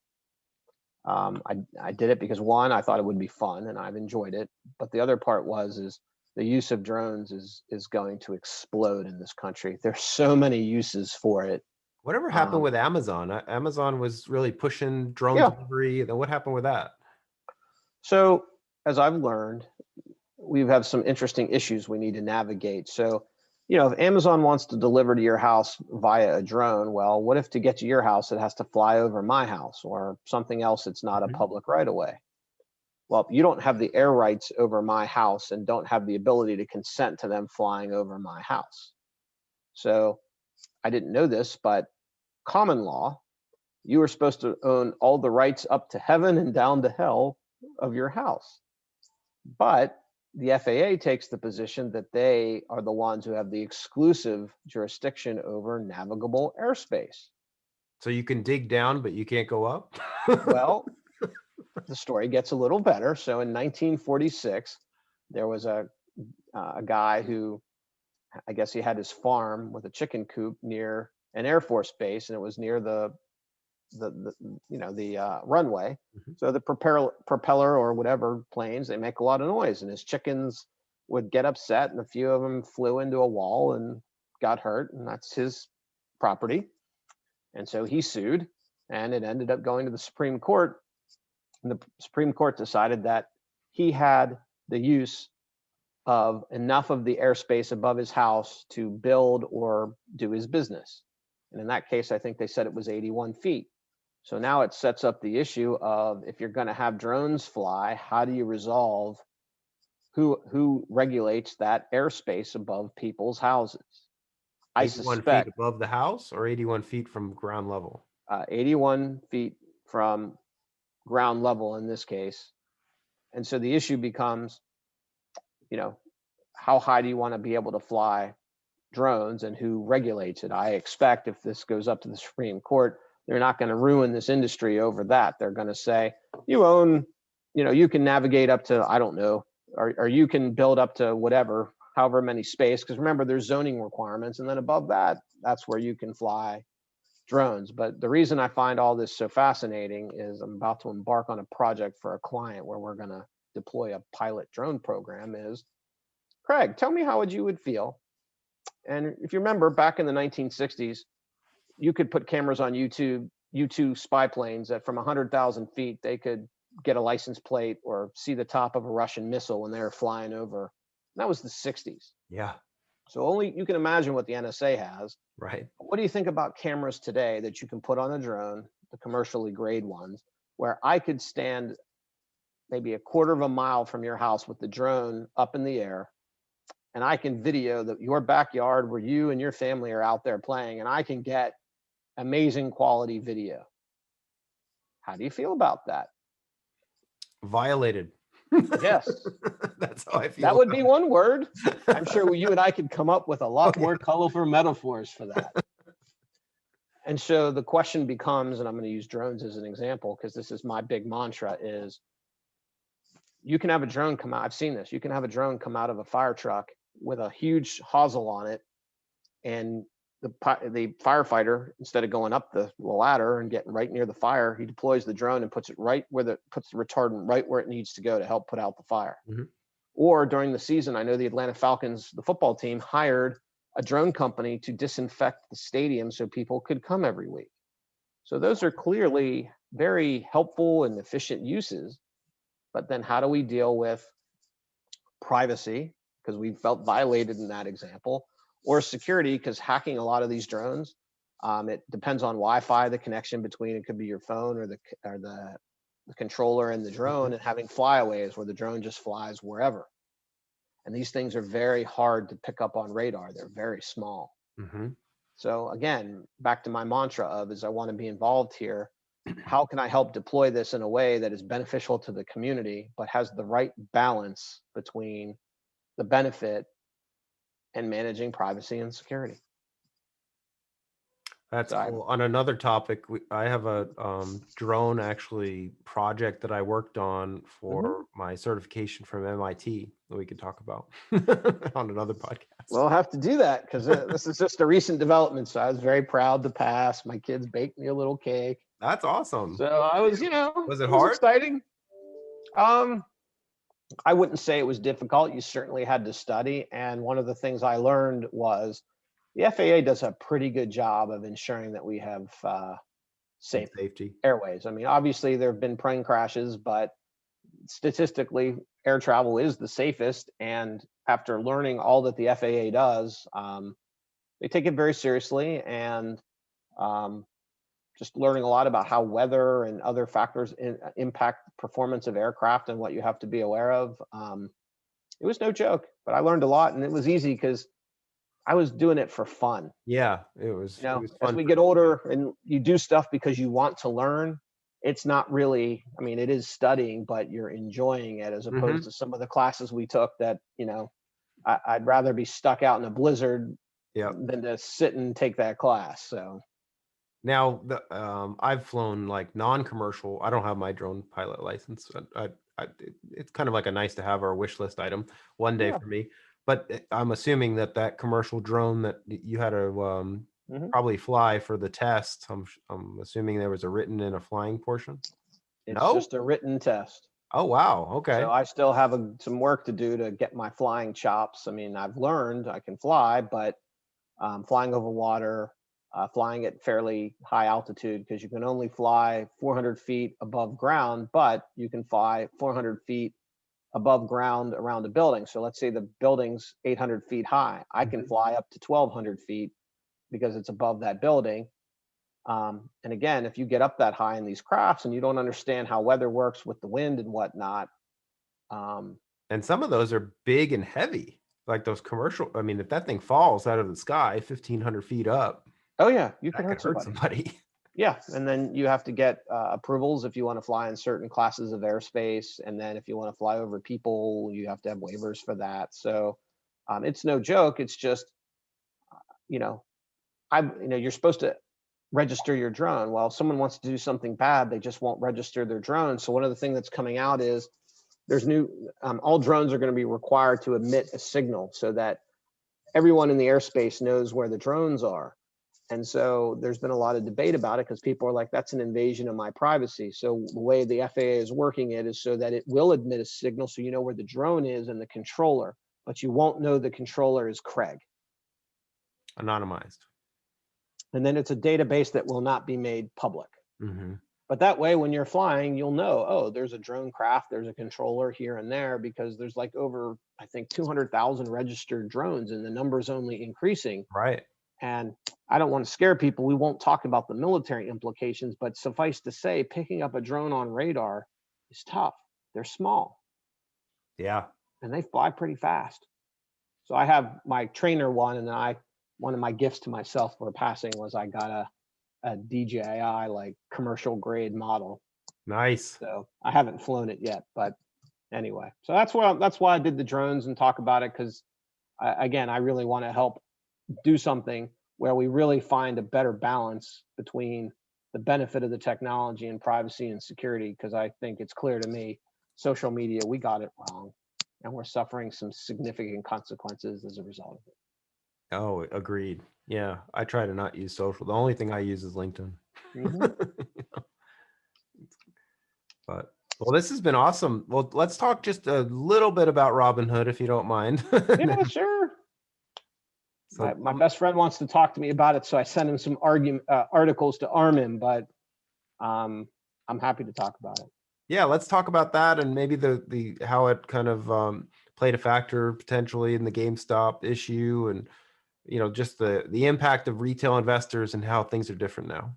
I did it because, one, I thought it would be fun and I've enjoyed it. But the other part is the use of drones is going to explode in this country. There's so many uses for it. Whatever happened with Amazon? Amazon was really pushing drone Yeah. delivery. Then what happened with that? So as I've learned, we have some interesting issues we need to navigate. So, if Amazon wants to deliver to your house via a drone, well, what if to get to your house, it has to fly over my house or something else that's not a public right of way? Well, you don't have the air rights over my house and don't have the ability to consent to them flying over my house. So I didn't know this, but common law, you are supposed to own all the rights up to heaven and down to hell of your house. But the FAA takes the position that they are the ones who have the exclusive jurisdiction over navigable airspace. So you can dig down, but you can't go up? Well, the story gets a little better. So in 1946, there was a guy who, I guess he had his farm with a chicken coop near an Air Force base, and it was near the runway. So the propeller or whatever planes, they make a lot of noise, and his chickens would get upset, and a few of them flew into a wall and got hurt, and that's his property. And so he sued, and it ended up going to the Supreme Court. And the Supreme Court decided that he had the use of enough of the airspace above his house to build or do his business. And in that case, I think they said it was 81 feet. So now it sets up the issue of, if you're going to have drones fly, how do you resolve who regulates that airspace above people's houses? I 81 suspect feet above the house or 81 feet from ground level? 81 feet from ground level in this case. And so the issue becomes, how high do you want to be able to fly drones and who regulates it? I expect if this goes up to the Supreme Court, they're not going to ruin this industry over that. They're going to say, you can navigate up to, I don't know, or you can build up to whatever, however many space. Because remember, there's zoning requirements. And then above that, that's where you can fly drones. But the reason I find all this so fascinating is I'm about to embark on a project for a client where we're going to deploy a pilot drone program. Is, Craig, tell me how you would feel. And if you remember, back in the 1960s, you could put cameras on U-2 spy planes that from 100,000 feet, they could get a license plate or see the top of a Russian missile when they were flying over. And that was the 60s. Yeah. So only you can imagine what the NSA has. Right. What do you think about cameras today that you can put on a drone, the commercially grade ones, where I could stand maybe a quarter of a mile from your house with the drone up in the air, and I can video your backyard where you and your family are out there playing, and I can get amazing quality video? How do you feel about that? Violated. Yes. That's how I feel. That would be one word. I'm sure you and I could come up with a lot more colorful metaphors for that. And so the question becomes, and I'm going to use drones as an example because this is my big mantra, is you can have a drone come out. I've seen this. You can have a drone come out of a fire truck with a huge hosel on it, and the firefighter, instead of going up the ladder and getting right near the fire, he deploys the drone and puts the retardant right where it needs to go to help put out the fire. Or during the season, I know the Atlanta Falcons, the football team, hired a drone company to disinfect the stadium so people could come every week. So those are clearly very helpful and efficient uses. But then how do we deal with privacy? Because we felt violated in that example. Or security, because hacking a lot of these drones, it depends on Wi-Fi, the connection between it could be your phone or the controller and the drone, and having flyaways where the drone just flies wherever. And these things are very hard to pick up on radar. They're very small. So again, back to my mantra of is I want to be involved here. How can I help deploy this in a way that is beneficial to the community, but has the right balance between the benefit and managing privacy and security. That's So cool. On another topic, I have a drone actually project that I worked on for my certification from MIT that we could talk about on another podcast. we'll have to do that because this is just a recent development. So I was very proud to pass. My kids baked me a little cake. That's awesome. So I was, Was it it was hard? exciting. I wouldn't say it was difficult. You certainly had to study. And one of the things I learned was the FAA does a pretty good job of ensuring that we have safe Safety. airways. I mean, obviously there have been plane crashes, but statistically, air travel is the safest. And after learning all that the FAA does, they take it very seriously. And just learning a lot about how weather and other factors impact the performance of aircraft and what you have to be aware of. It was no joke, but I learned a lot, and it was easy because I was doing it for fun. Yeah, it was As fun. we get older and you do stuff because you want to learn, it's not really, I mean, it is studying, but you're enjoying it as opposed to some of the classes we took that, I'd rather be stuck out in a blizzard than to sit and take that class. So now I've flown like non-commercial. I don't have my drone pilot license. It's kind of like a nice to have or wish list item one day for me. But I'm assuming that commercial drone that you had to probably fly for the test. I'm assuming there was a written and a flying portion. it's just a written test. Oh wow. Okay. So I still have some work to do to get my flying chops. I mean, I've learned I can fly, but flying over water, flying at fairly high altitude, because you can only fly 400 feet above ground, but you can fly 400 feet above ground around a building. So let's say the building's 800 feet high. I can fly up to 1,200 feet because it's above that building. And again, if you get up that high in these crafts and you don't understand how weather works with the wind and whatnot. And some of those are big and heavy, like those commercial. I mean, if that thing falls out of the sky 1,500 feet up. Oh yeah, you can hurt somebody. Yeah, and then you have to get approvals if you want to fly in certain classes of airspace, and then if you want to fly over people, you have to have waivers for that. So it's no joke. It's just, you're supposed to register your drone. Well, if someone wants to do something bad, they just won't register their drone. So one of the things that's coming out is there's all drones are going to be required to emit a signal so that everyone in the airspace knows where the drones are. And so there's been a lot of debate about it because people are like, that's an invasion of my privacy. So the way the FAA is working it is so that it will emit a signal so you know where the drone is and the controller, but you won't know the controller is Craig. Anonymized. And then it's a database that will not be made public. But that way, when you're flying, you'll know, oh, there's a drone craft, there's a controller here and there, because there's like over, I think, 200,000 registered drones, and the number's only increasing. Right. And I don't want to scare people. We won't talk about the military implications, but suffice to say, picking up a drone on radar is tough. They're small. Yeah. And they fly pretty fast. So I have my trainer one, and then one of my gifts to myself for passing was I got a DJI like commercial grade model. Nice. So I haven't flown it yet, but anyway. So that's why I did the drones and talk about it, because I really want to help do something where we really find a better balance between the benefit of the technology and privacy and security, because I think it's clear to me, social media, we got it wrong, and we're suffering some significant consequences as a result of it. Oh, agreed. Yeah, I try to not use social. The only thing I use is LinkedIn. But well, this has been awesome. Well, let's talk just a little bit about Robinhood, if you don't mind. Yeah, sure. So my best friend wants to talk to me about it, so I sent him some articles to arm him, but I'm happy to talk about it. Yeah, let's talk about that, and maybe the how it kind of played a factor potentially in the GameStop issue, and just the impact of retail investors and how things are different now.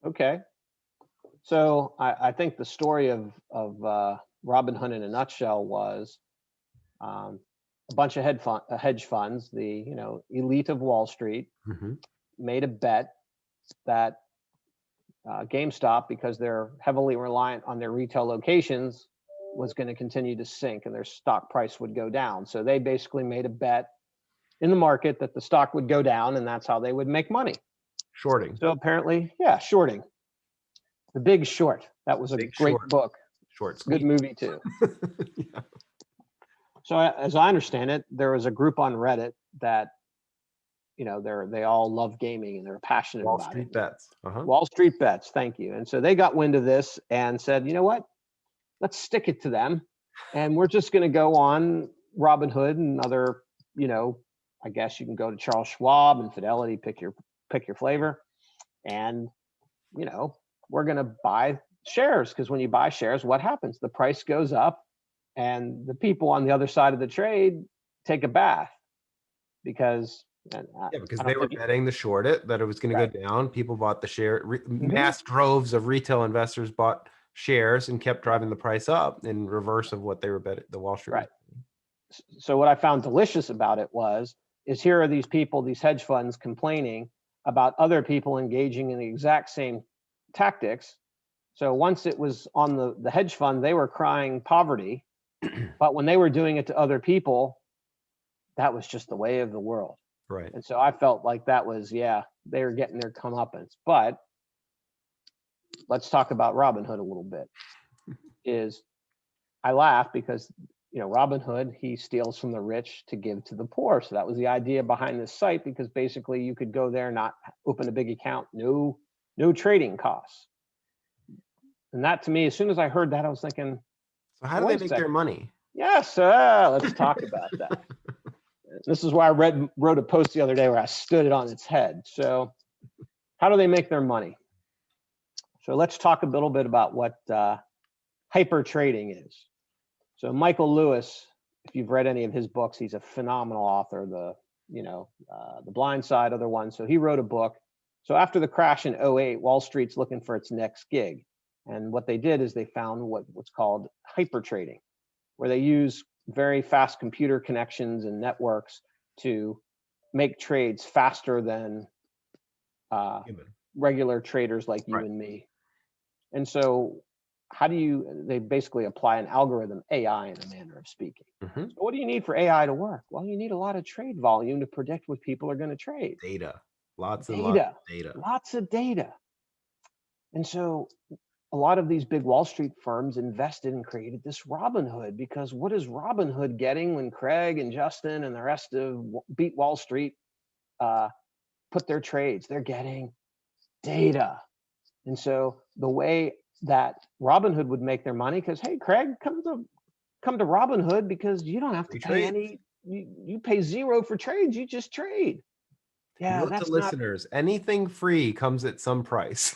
Okay. So I think the story of Robinhood in a nutshell was a bunch of hedge funds, the elite of Wall Street, made a bet that GameStop, because they're heavily reliant on their retail locations, was going to continue to sink and their stock price would go down. So they basically made a bet in the market that the stock would go down, and that's how they would make money. Shorting. So apparently, yeah, shorting. The Big Short. That was a Big great Short. book. Short Good squeeze. movie too. Yeah. So as I understand it, there was a group on Reddit that, you know, they all love gaming and they're passionate Wall about Street it. bets. Uh-huh. Wall Street bets. Thank you. And so they got wind of this and said, you know what? Let's stick it to them. And we're just going to go on Robinhood and other, you know, I guess you can go to Charles Schwab and Fidelity, pick your flavor. And, you know, we're going to buy shares, because when you buy shares, what happens? The price goes up and the people on the other side of the trade take a bath because Because they were betting the short it, that it was going to go down. People bought the share. Mass droves of retail investors bought shares and kept driving the price up in reverse of what they were betting the Wall Street. Right. So what I found delicious about it is here are these people, these hedge funds complaining about other people engaging in the exact same tactics. So once it was on the hedge fund, they were crying poverty, but when they were doing it to other people, that was just the way of the world. Right. And so I felt like that was, yeah, they were getting their comeuppance. But let's talk about Robinhood a little bit. I laugh because, you know, Robinhood, he steals from the rich to give to the poor. So that was the idea behind this site, because basically you could go there, not open a big account, no trading costs. And that, to me, as soon as I heard that, I was thinking, so how do they make their money? Yes, let's talk about that. This is why I wrote a post the other day where I stood it on its head. So how do they make their money? So let's talk a little bit about what hyper trading is. So Michael Lewis, if you've read any of his books, he's a phenomenal author, the Blind Side, other ones. So he wrote a book. So after the crash in 2008, Wall Street's looking for its next gig. And what they did is they found what's called hyper trading, where they use very fast computer connections and networks to make trades faster than regular traders like you and me. And so they basically apply an algorithm, AI in a manner of speaking. So what do you need for AI to work? Well, you need a lot of trade volume to predict what people are going to trade. Data. Lots of data. And so a lot of these big Wall Street firms invested and created this Robinhood, because what is Robinhood getting when Craig and Justin and the rest of Beat Wall Street put their trades? They're getting data. And so the way that Robinhood would make their money, because, hey, Craig, come to Robinhood because you don't have to pay any, you pay zero for trades, you just trade. Yeah, Note to listeners, anything free comes at some price.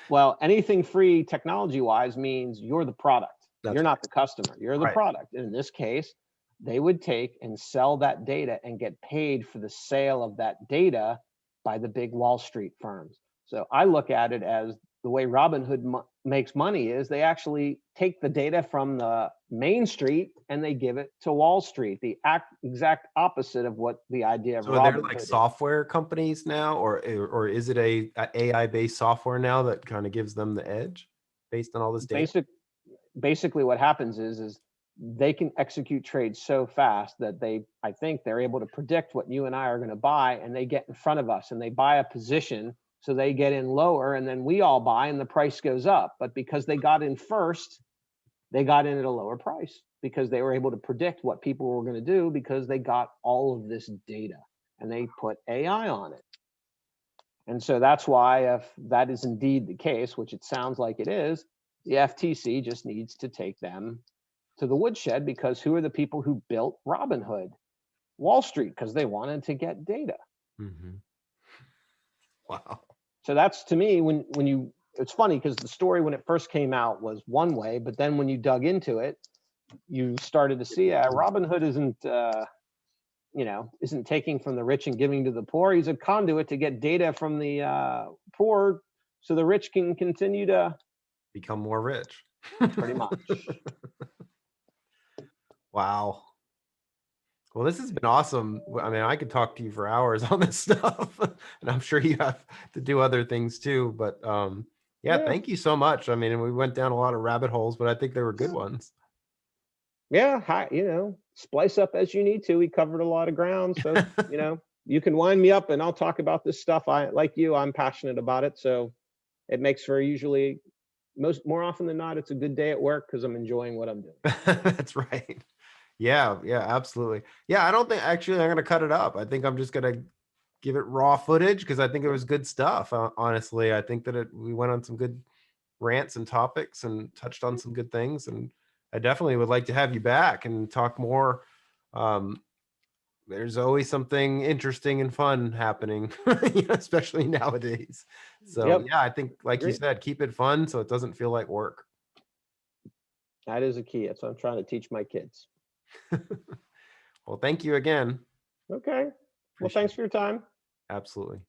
Well, anything free technology-wise means you're the product. You're not the customer. You're the product. And in this case, they would take and sell that data and get paid for the sale of that data by the big Wall Street firms. So I look at it as the way Robinhood makes money is they actually take the data from the main street and they give it to Wall Street, the exact opposite of what the idea of Robinhood is. So they're like software companies now, or is it a AI-based software now that kind of gives them the edge based on all this data? Basically what happens is they can execute trades so fast that I think they're able to predict what you and I are going to buy, and they get in front of us and they buy a position. So they get in lower and then we all buy and the price goes up. But because they got in first, they got in at a lower price because they were able to predict what people were going to do, because they got all of this data and they put AI on it. And so that's why, if that is indeed the case, which it sounds like it is, the FTC just needs to take them to the woodshed, because who are the people who built Robinhood? Wall Street, because they wanted to get data. Wow. So that's, to me, when you, it's funny because the story when it first came out was one way, but then when you dug into it, you started to see Robinhood isn't taking from the rich and giving to the poor. He's a conduit to get data from the poor so the rich can continue to become more rich. Pretty much. Wow. Well, this has been awesome. I mean, I could talk to you for hours on this stuff, and I'm sure you have to do other things too. But yeah, thank you so much. I mean, we went down a lot of rabbit holes, but I think they were good ones. Yeah, splice up as you need to. We covered a lot of ground, so you can wind me up and I'll talk about this stuff. I'm passionate about it, so it makes for usually more often than not, it's a good day at work because I'm enjoying what I'm doing. That's right. Yeah, yeah, absolutely. Yeah, I don't think actually I'm gonna cut it up. I think I'm just gonna give it raw footage because I think it was good stuff. Honestly, I think that we went on some good rants and topics and touched on some good things. And I definitely would like to have you back and talk more. Um, there's always something interesting and fun happening, especially nowadays. So Yep, yeah, I think like you agree. said, keep it fun so it doesn't feel like work. That is a key. That's what I'm trying to teach my kids. Well, thank you again. Okay. Well, Appreciate thanks it. for your time. Absolutely.